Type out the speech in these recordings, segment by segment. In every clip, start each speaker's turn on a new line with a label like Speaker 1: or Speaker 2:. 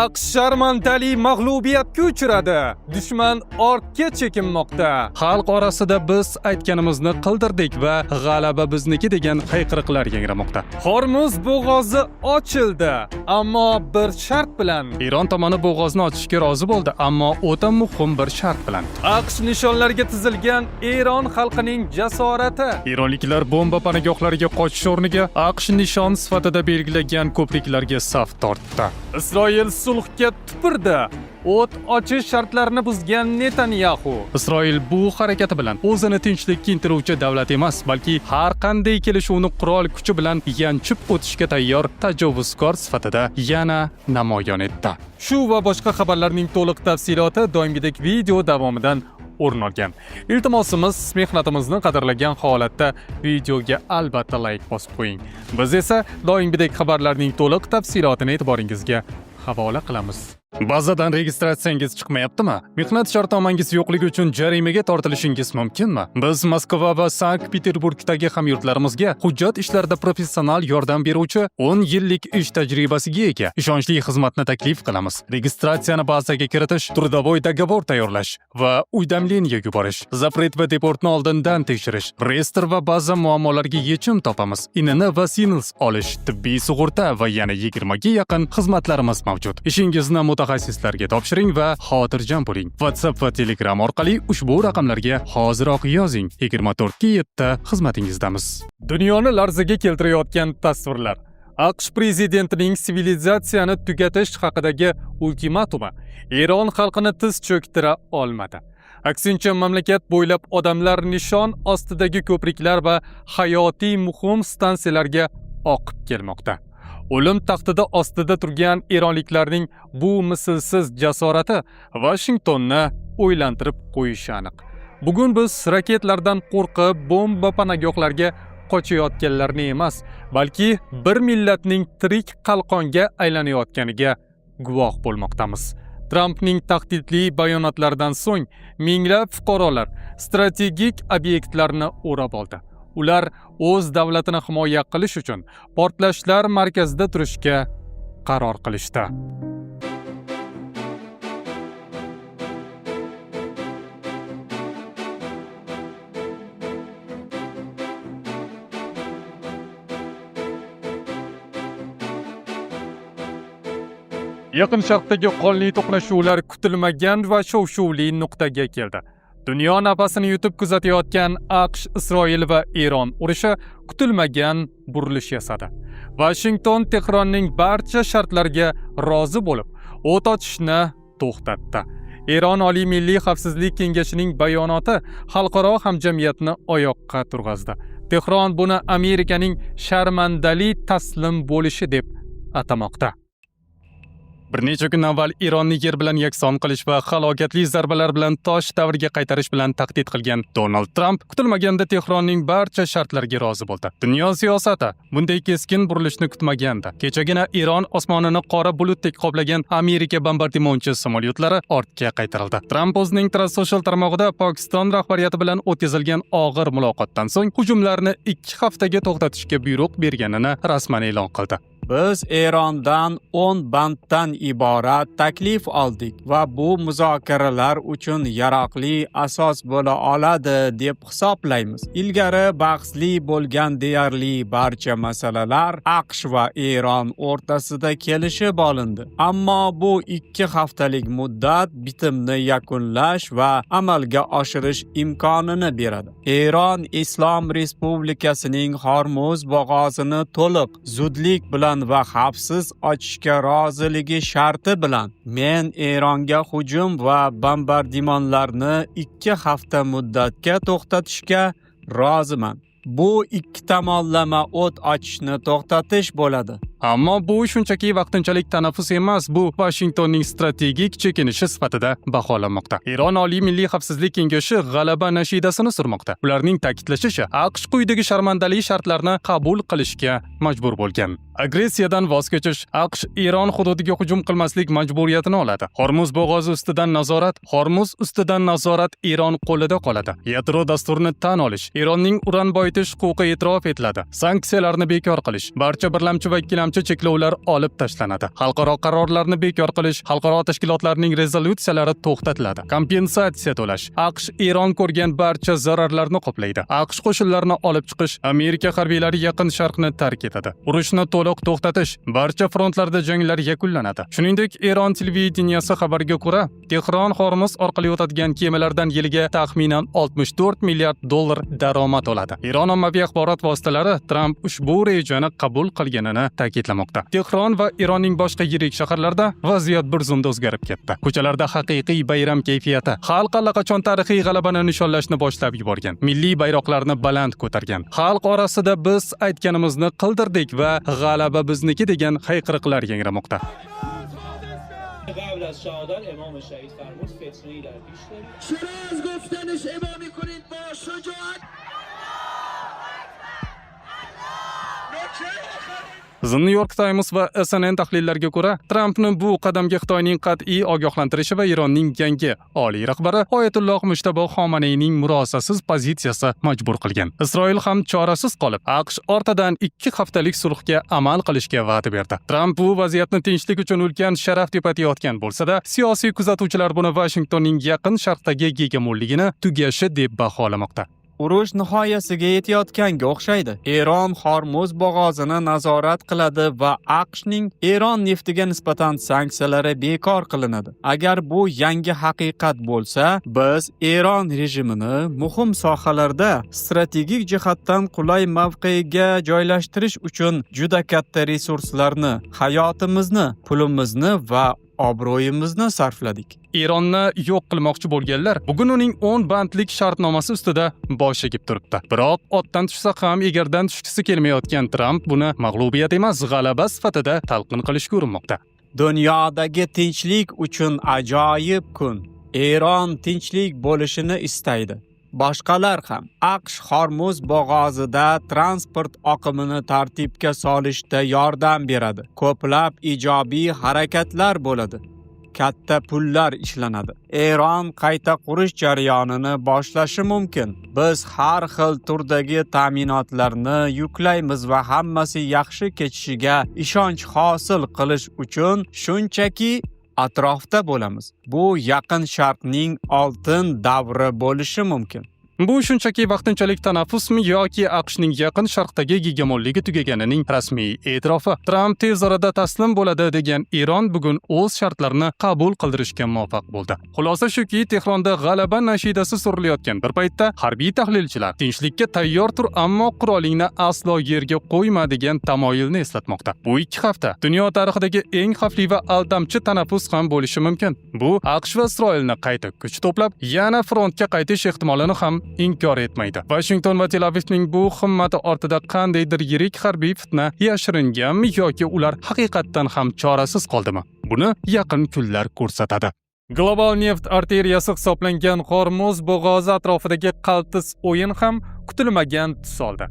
Speaker 1: AQSh sharmandali mag'lubiyatga uchradi. Dushman ortga chekinmoqda. Xalq orasida biz aytganimizni qildirdik va g'alaba bizniki degan hayqiriqlar yangramoqda. Hormuz bo'g'ozi ochildi, ammo bir shart bilan. Eron tomoni bo'g'ozni ochishga rozi bo'ldi, ammo o'ta muhim bir shart bilan. AQSh nishonlariga tizilgan Eron xalqining jasorati. Eronliklar bomba panagohlariga qochish o'rniga AQSh nishon sifatida belgilagan ko'priklarga saf tortdi. Isroil sulhga tupurdi. O't ochish shartlarini buzgan Netanyahu. Isroil bu harakati bilan o'zini tinchlikka intiluvchi davlat emas, balki har qanday kelishuvni qurol kuchi bilan yanchib o'tishga tayyor tajovuzkor sifatida yana namoyon etdi. Shu va boshqa xabarlarning to'liq tafsiloti doimgidek video davomidan o'rin olgan. Iltimosimiz, mehnatimizni qadrlagan holatda videoga albatta like bosib qo'ying. Biz esa doimgidek xabarlarning to'liq tafsilotini e'tiboringizga havola qilamiz. Bazadan registratsiyangiz chiqmayaptimi? Mehnat shartnomangiz yo'qligi uchun jarimaga tortilishingiz mumkinmi? Biz Moskva va Sankt-Peterburgdagi hamyurtlarimizga hujjat ishlarida professional yordam beruvchi 10 yillik ish tajribasiga ega ishonchli xizmatni taklif qilamiz. Registratsiyani bazaga kiritish, trudavoy dogovor tayyorlash va uydamleniya yuborish, zapret va deportni oldindan tekshirish, reyestr va ba'zi muammolarga yechim topamiz. INN va SINLS olish, tibbiy sug'urta va yana 20 ga yaqin xizmatlarimiz mavjud. Ishingizni mutaxassislarga topshiring va xotirjam bo'ling. WhatsApp va Telegram orqali ushbu raqamlarga hoziroq yozing. 24/7 xizmatingizdamiz. Dunyoni larzaga keltirayotgan tasvirlar. AQSh prezidentining sivilizatsiyani tugatish haqidagi ultimatumi Eron xalqini tiz cho'ktira olmadi. Aksincha, mamlakat bo'ylab odamlar nishon ostidagi ko'priklar va hayotiy muhim stansiyalarga oqib kelmoqda. O'lim taxtida ostida turgan eronliklarning bu mislsiz jasorati Washingtonni o'ylantirib qo'yishi aniq. Bugun biz raketlardan qo'rqib, bomba panagohlarga qochayotganlarni emas, balki bir millatning tirik qalqonga aylanayotganiga guvoh bo'lmoqdamiz. Trampning tahdidli bayonotlaridan so'ng minglab fuqarolar strategik obyektlarni o'rab oldi. Ular o'z davlatini himoya qilish uchun portlashlar markazida turishga qaror qilishdi. Yaqin Sharqdagi qonli to'qnashuvlar kutilmagan va shov-shuvli nuqtaga keldi. Dunyo nafasini yutib kuzatayotgan AQSh, Isroil va Eron urushi kutilmagan burilish yasadi. Washington Tehronning barcha shartlariga rozi bo'lib, o't ochishni to'xtatdi. Eron Oliy Milliy xavfsizlik kengashining bayonoti xalqaro hamjamiyatni oyoqqa turg'azdi. Tehron buni Amerikaning sharmandali taslim bo'lishi deb atamoqda. Bir necha kun avval Eronni yer bilan yakson qilish va halokatli zarbalar bilan tosh davriga qaytarish bilan tahdid qilgan Donald Trump kutilmaganda Tehronning barcha shartlariga rozi bo'ldi. Dunyo siyosati bunday keskin burilishni kutmagandi. Kechagina Eron osmonini qora bulutdek qoplagan Amerika bombardimonchi samolyotlari ortga qaytarildi. Trump o'zining Truth Social tarmog'ida Pokiston rahbariyati bilan o'tkazilgan og'ir muloqotdan so'ng hujumlarni 2 haftaga to'xtatishga buyruq berganini rasman e'lon qildi.
Speaker 2: Biz Erondan 10 banddan iborat taklif oldik va bu muzokaralar uchun yaroqli asos bo'la oladi deb hisoblaymiz. Ilgari bahsli bo'lgan deyarli barcha masalalar AQSh va Eron o'rtasida kelishib olindi. Ammo bu 2 haftalik muddat bitimni yakunlash va amalga oshirish imkonini beradi. Eron Islom Respublikasining Hormuz bo'g'ozini to'liq zudlik bilan va xavfsiz ochishga roziligi sharti bilan men Eronga hujum va bombardimonlarni 2 hafta muddatga to'xtatishga roziman. Bu 2 tomonlama o't ochishni to'xtatish bo'ladi.
Speaker 1: Ammo bu shunchaki vaqtinchalik tanaffus emas, bu Washingtonning strategik chekinishi sifatida baholanmoqda. Eron Oliy Milliy xavfsizlik kengashi g'alaba nashidasini surmoqda. Ularning ta'kidlashicha, AQSh quyidagi sharmandali shartlarni qabul qilishga majbur bo'lgan. Agressiyadan voz kechish, AQSh Eron hududiga hujum qilmaslik majburiyatini oladi. Hormuz bo'g'ozi ustidan nazorat Eron qo'lida qoladi. Yadro dasturini tan olish, Eronning uran boyitish huquqi e'tirof etiladi. Sanksiyalarni bekor qilish, barcha birlamchi va ikkilamchi yordamchi cheklovlar olib tashlanadi. Xalqaro qarorlarni bekor qilish, xalqaro tashkilotlarning rezolyutsiyalari to'xtatiladi. Kompensatsiya to'lash. AQSh Eron ko'rgan barcha zararlarni qoplaydi. AQSh qo'shinlarini olib chiqish, Amerika harbiylari Yaqin Sharqni tark etadi. Urushni to'liq to'xtatish, barcha frontlarda janglar yakunlanadi. Shuningdek, Eron televideniyasi xabariga ko'ra, Tehron Hormuz orqali o'tadigan kemalardan yiliga taxminan 64 milliard dollar daromad oladi. Eron ommaviy axborot vositalari Tramp ushbu rejani qabul qilganini ta'kidlamoqda. Tehron va Eronning boshqa yirik shaharlarida vaziyat bir zumda o'zgarib ketdi. Ko'chalarda haqiqiy bayram kayfiyati. Xalq allaqachon tarixiy g'alabani nishonlashni boshlab yuborgan. Milliy bayroqlarni baland ko'targan. Xalq orasida biz aytganimizni qildirdik va g'alaba bizniki degan hayqiriqlar yangramoqda.
Speaker 3: قبل از شهادت امام شهید فرمود فتنه‌ای در پیش دارید.
Speaker 4: چرا از گفتنش امامی کنید با شجاعت؟
Speaker 1: The New York Times va CNN tahlillariga ko'ra, Trampning bu qadamga Xitoyning qat'iy ogohlantirishi va Eronning yangi oliy rahbari Oyatulloh Mushtabo Xomaneyning murosasiz pozitsiyasi majbur qilgan. Isroil ham chorasiz qolib, AQSh ortadan 2 haftalik sulhga amal qilishga va'da berdi. Tramp bu vaziyatni tinchlik uchun ulkan sharaf deb atayotgan bo'lsa-da, siyosiy kuzatuvchilar buni Vashingtonning Yaqin Sharqdagi gegemonligini tugashi deb baholamoqda.
Speaker 2: Urush nihoyasiga yetayotganga o'xshaydi. Eron Hormuz bo'g'ozini nazorat qiladi va AQShning Eron neftiga nisbatan sanksiyalari bekor qilinadi. Agar bu yangi haqiqat bo'lsa, biz Eron rejimini muhim sohalarda strategik jihatdan qulay mavqega joylashtirish uchun juda katta resurslarni, hayotimizni, pulimizni va obro'yimizni sarfladik.
Speaker 1: Eronni yo'q qilmoqchi bo'lganlar bugun uning 10 bandlik shartnomasi ustida bosh egib turibdi. Biroq otdan tushsa ham egardan tushkisi kelmayotgan Tramp buni mag'lubiyat emas, g'alaba sifatida talqin qilishga urinmoqda.
Speaker 2: Dunyodagi tinchlik uchun ajoyib kun. Eron tinchlik bo'lishini istaydi. Boshqalar ham AQSh Hormuz bo'g'ozida transport oqimini tartibga solishda yordam beradi. Ko'plab ijobiy harakatlar bo'ladi. Katta pullar ishlanadi. Eron qayta qurish jarayonini boshlashi mumkin. Biz har xil turdagi ta'minotlarni yuklaymiz va hammasi yaxshi kechishiga ishonch hosil qilish uchun shunchaki atrofda bo'lamiz. Bu Yaqin Sharqning oltin davri bo'lishi mumkin.
Speaker 1: Bu shunchaki vaqtinchalik tanaffusmi yoki AQShning Yaqin Sharqdagi gegemonligi tugaganining rasmiy e'tirofi? Tramp tez orada taslim bo'ladi degan Eron bugun o'z shartlarini qabul qildirishga muvaffaq bo'ldi. Xulosa shuki, Tehronda g'alaba nashidasi surilayotgan bir paytda harbiy tahlilchilar tinchlikka tayyor tur, ammo qurolingni aslo yerga qo'yma degan tamoyilni eslatmoqda. Bu 2 hafta dunyo tarixidagi eng xavfli va aldamchi tanaffus ham bo'lishi mumkin. Bu AQSh va Isroilni qayta kuch to'plab, yana frontga qaytish ehtimolini ham inkor etmaydi. Washington va Tel Avivning bu himmati ortida qandaydir yirik harbiy fitna yashiringanmi yoki ular haqiqatdan ham chorasiz qoldimi? Buni yaqin kunlar ko'rsatadi. Global neft arteriyasi hisoblangan Hormuz bo'g'ozi atrofidagi qaltis o'yin ham kutilmagan tus oldi.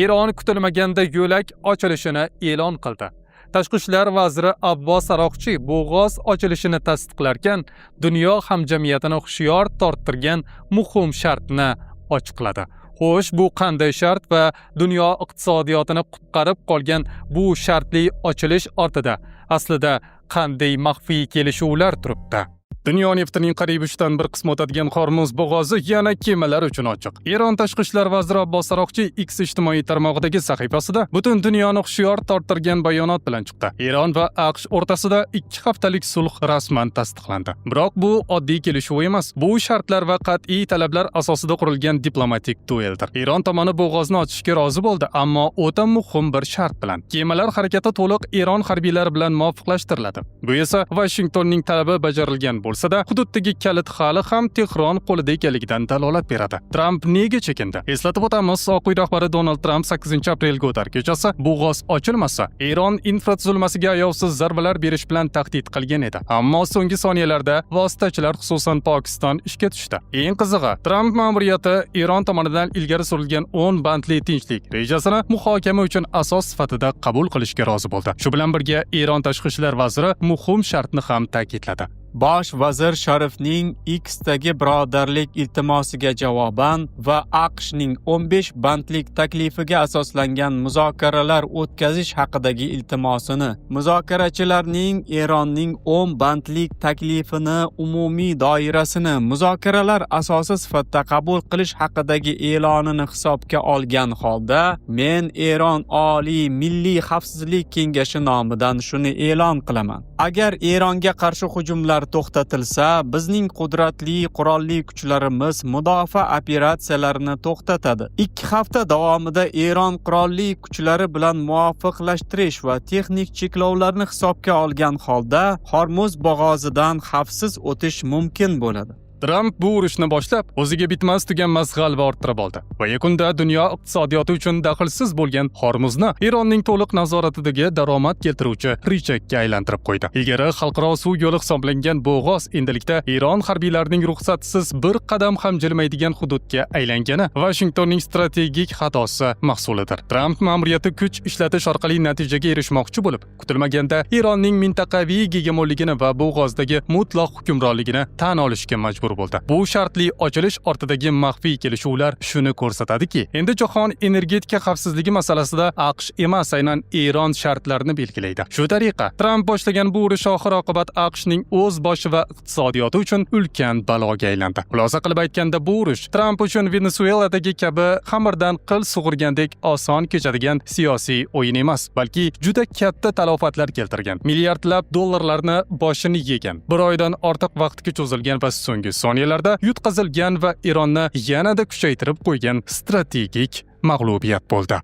Speaker 1: Eron kutilmaganda yo'lak ochilishini e'lon qildi. Tashqi ishlar vaziri Abbos Aroqchi bo'g'oz ochilishini tasdiqlarkan, dunyo hamjamiyatini hushyor torttirgan muhim shartni ochiqladi. Xo'sh, bu qanday shart va dunyo iqtisodiyotini qutqarib qolgan bu shartli ochilish ortida aslida qanday maxfiy kelishuvlar turibdi? Dunyo neftining qariyb 3dan 1 qismi o'tadigan Hormuz bo'g'ozi yana kemalar uchun ochiq. Eron tashqi ishlar vaziri Abbos Aroqchi X ijtimoiy tarmog'idagi sahifasida butun dunyoni hushyor torttirgan bayonot bilan chiqdi. Eron va AQSh o'rtasida 2 haftalik sulh rasman tasdiqlandi. Biroq bu oddiy kelishuv emas. Bu shartlar va qat'iy talablar asosida qurilgan diplomatik dueldir. Eron tomoni bo'g'ozni ochishga rozi bo'ldi, ammo o'ta muhim bir shart bilan. Kemalar harakati to'liq Eron harbiylari bilan muvofiqlashtiriladi. Bu esa Washingtonning talabi bajarilgan bo'lsa-da, hududdagi kalit hali ham Tehron qo'lida ekanligidan dalolat beradi. Tramp nega chekindi? Eslatib o'tamiz, Oq uy rahbari Donald Tramp 8-aprelga o'tar kechasi bo'g'oz ochilmasa, Eron infratuzilmasiga ayovsiz zarbalar berish bilan tahdid qilgan edi. Ammo so'nggi soniyalarda vositachilar, xususan Pokiston, ishga tushdi. Eng qizig'i, Tramp ma'muriyati Eron tomonidan ilgari surilgan 10 bandli tinchlik rejasini muhokama uchun asos sifatida qabul qilishga rozi bo'ldi. Shu bilan birga Eron tashqi ishlar vaziri muhim shartni ham ta'kidladi.
Speaker 2: Bosh vazir Sharifning X'dagi birodarlik iltimosiga javoban va AQShning 15 bandlik taklifiga asoslangan muzokaralar o'tkazish haqidagi iltimosini, muzokarachilarning Eronning 10 bandlik taklifini umumiy doirasini muzokaralar asosi sifatida qabul qilish haqidagi e'lonini hisobga olgan holda, men Eron Oliy Milliy Xavfsizlik Kengashi nomidan shuni e'lon qilaman. Agar Eronga qarshi hujumlar to'xtatilsa, bizning qudratli qurolli kuchlarimiz mudofaa operatsiyalarini to'xtatadi. 2 hafta davomida Eron qurolli kuchlari bilan muvofiqlashtirish va texnik cheklovlarni hisobga olgan holda Hormuz bo'g'ozidan xavfsiz o'tish mumkin bo'ladi.
Speaker 1: Tramp bu urushni boshlab, o'ziga bitmas tuganmas g'alaba orttirib oldi va yakunda dunyo iqtisodiyoti uchun daxlsiz bo'lgan Hormuzni Eronning to'liq nazoratidagi daromad keltiruvchi richakka aylantirib qo'ydi. Ilgari xalqaro suv yo'li hisoblangan bo'g'oz endilikda Eron harbiylarining ruxsatsiz bir qadam ham jilmaydigan hududga aylangani Washingtonning strategik xatosi mahsulidir. Tramp ma'muriyati kuch ishlatish orqali natijaga erishmoqchi bo'lib, kutilmaganda Eronning mintaqaviy gegemonligini va bo'g'ozdagi mutlaq hukmronligini tan olishga majbur bo'ldi. Bu shartli ochilish ortidagi maxfiy kelishuvlar shuni ko'rsatadiki, endi jahon energetika xavfsizligi masalasida AQSh emas, aynan Eron shartlarini belgilaydi. Shu tariqa Tramp boshlagan bu urush oxir-oqibat AQShning o'z boshi va iqtisodiyoti uchun ulkan baloga aylandi. Xulosa qilib aytganda, bu urush Tramp uchun Venesueladagi kabi xamirdan qil sug'urgandek oson kechadigan siyosiy o'yin emas, balki juda katta talofatlar keltirgan, milliardlab dollarlarni boshini yegan, bir oydan ortiq vaqtga cho'zilgan va so'nggi soniyalarda yutqazilgan va Eronni yanada kuchaytirib qo'ygan strategik mag'lubiyat bo'ldi.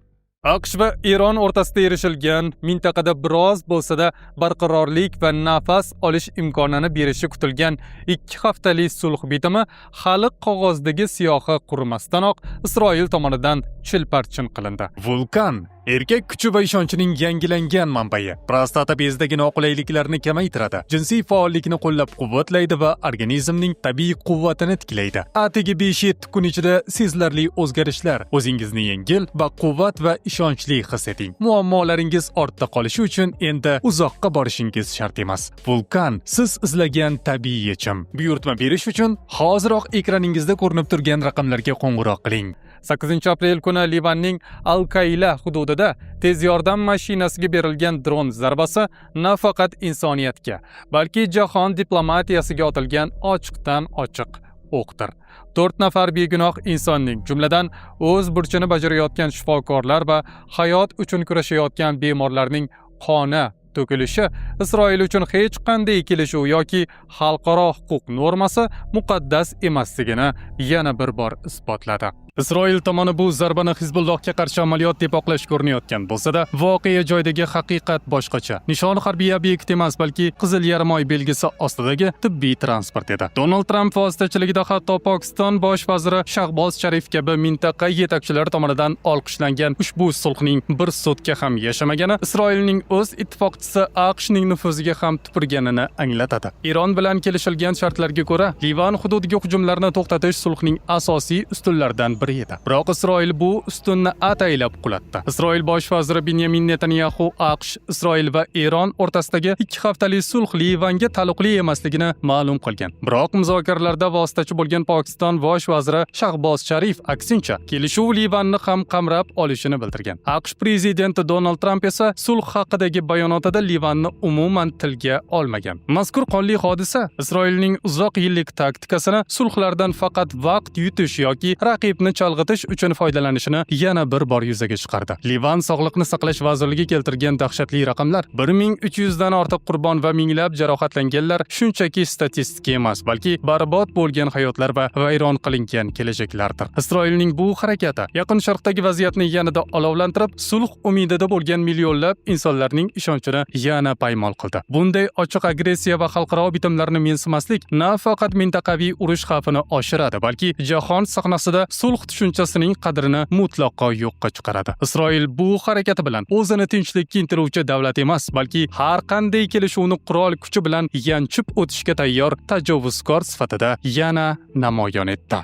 Speaker 1: AQSh va Eron o'rtasida erishilgan mintaqada biroz bo'lsa-da barqarorlik va nafas olish imkonini berishi kutilgan 2 haftalik sulh bitimi hali qog'ozdagi siyohi qurimasdanoq Isroil tomonidan chilparchin qilindi. Vulkan erkak kuchi va ishonchining yangilangan manbai, prostata bezidagi noqulayliklarni kamaytiradi, jinsiy faollikni qo'llab-quvvatlaydi va organizmning tabiiy quvvatini tiklaydi. Atigi 5-7 kun ichida sezilarli o'zgarishlar, o'zingizni yengil va quvvat va ishonchli his eting. Muammolaringiz ortda qolishi uchun endi uzoqqa borishingiz shart emas. Vulkan siz izlagan tabiiy yechim. Buyurtma berish uchun hoziroq ekraningizda ko'rinib turgan raqamlarga qo'ng'iroq qiling. 8-aprel kuni Livanning Al-Qayla hududida tez yordam mashinasiga berilgan dron zarbasi nafaqat insoniyatga, balki jahon diplomatiyasiga otilgan ochiqdan ochiq o'qdir. 4 nafar begunoh insonning, jumladan o'z burchini bajarayotgan shifokorlar va hayot uchun kurashayotgan bemorlarning qoni to'kilishi Isroil uchun hech qanday kelishuv yoki xalqaro huquq normasi muqaddas emasligini yana bir bor isbotladi. Isroil tomoni bu zarbani Hizbullohga qarshi amaliyot deb oqlashga urinayotgan bo'lsa-da, voqea joyidagi haqiqat boshqacha. Nishon harbiy obyekt emas, balki Qizil yarim-oy belgisi ostidagi tibbiy transport edi. Donald Tramp vositachiligida hatto Pokiston bosh vaziri Shahboz Sharif kabi mintaqa yetakchilari tomonidan olqishlangan ushbu sulhning bir sutka ham yashamagani Isroilning o'z ittifoqchisi AQShning nufuziga ham tupurganini anglatadi. Eron bilan kelishilgan shartlarga ko'ra, Livan hududiga hujumlarni to'xtatish sulhning asosiy ustunlaridan biri edi. Biroq Isroil bu ustunni ataylab qulatdi. Isroil bosh vaziri Benyamin Netanyahu AQSh, Isroil va Eron o'rtasidagi 2 haftalik sulh Livanga taalluqli emasligini ma'lum qilgan. Biroq muzokaralarda vositachi bo'lgan Pokiston bosh vaziri Shahboz Sharif aksincha kelishuv Livanni ham qamrab olishini bildirgan. AQSh prezidenti Donald Tramp esa sulh haqidagi bayonotida Livanni umuman tilga olmagan. Mazkur qonli hodisa Isroilning uzoq yillik taktikasini sulhlardan faqat vaqt yutish yoki raqibni chalg'itish uchun foydalanishini yana bir bor yuzaga chiqardi. Livan Sog'liqni saqlash vazirligi keltirgan dahshatli raqamlar 1300 dan ortiq qurbon va minglab jarohatlanganlar shunchaki statistika emas, balki barbod bo'lgan hayotlar va vayron qilingan kelajaklardir. Isroilning bu harakati Yaqin Sharqdagi vaziyatni yanada olovlantirib, sulh umidida bo'lgan millionlab insonlarning ishonchini yana paymol qildi. Bunday ochiq agressiya va xalqaro bitimlarni mensimaslik nafaqat mintaqaviy urush xavfini oshiradi, balki jahon sahnasida sulh tushunchasining qadrini mutlaqo yo'qqa chiqaradi. Isroil bu harakati bilan o'zini tinchlikka intiluvchi davlat emas, balki har qanday kelishuvni qurol kuchi bilan yanchib o'tishga tayyor tajovuzkor sifatida yana namoyon etdi.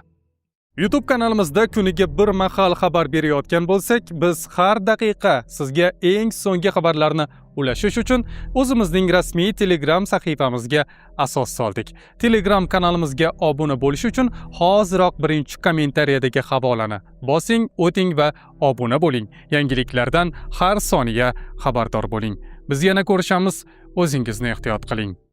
Speaker 1: YouTube kanalimizda kuniga bir mahal xabar berayotgan bo'lsak, biz har daqiqa sizga eng so'nggi xabarlarni ulashish uchun o'zimizning rasmiy Telegram sahifamizga asos soldik. Telegram kanalimizga obuna bo'lish uchun hoziroq birinchi kommentariyadagi havolani bosing, o'ting va obuna bo'ling. Yangiliklardan har soniya xabardor bo'ling. Biz yana ko'rishamiz. O'zingizni ehtiyot qiling.